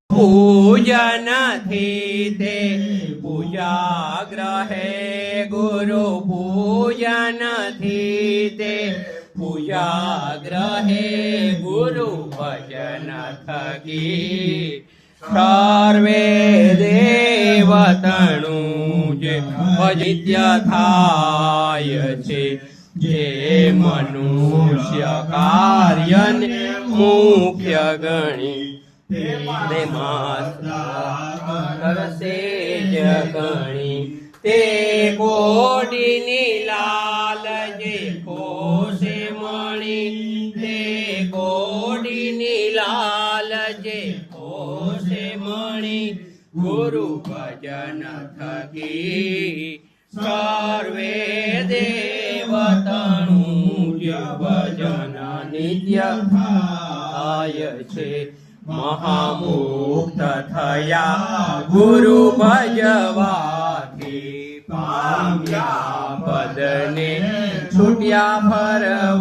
પૂજન થી તે પૂજા ગ્રહે ગુરુ પૂજન થી તે પૂજા ગ્રહે ગુરુ ભજન થકી સર્વે દેવતણું જે ભજિત્ય થાય છે જે મનુષ્ય કાર્યને મુખ્ય ગણી તેમાં કરશે જ ગણી તે કોડીની લાલ જે કોશે મણી તે કોડીની લાલ જે કોશે મણી ગુરુ ભજન થકી સર્વે દેવતણું ભજન નિત્ય થાય છે મહામુક્ત થયા ગુરુ ભજવાથી પામ્યા પદને છૂટ્યા ફરવા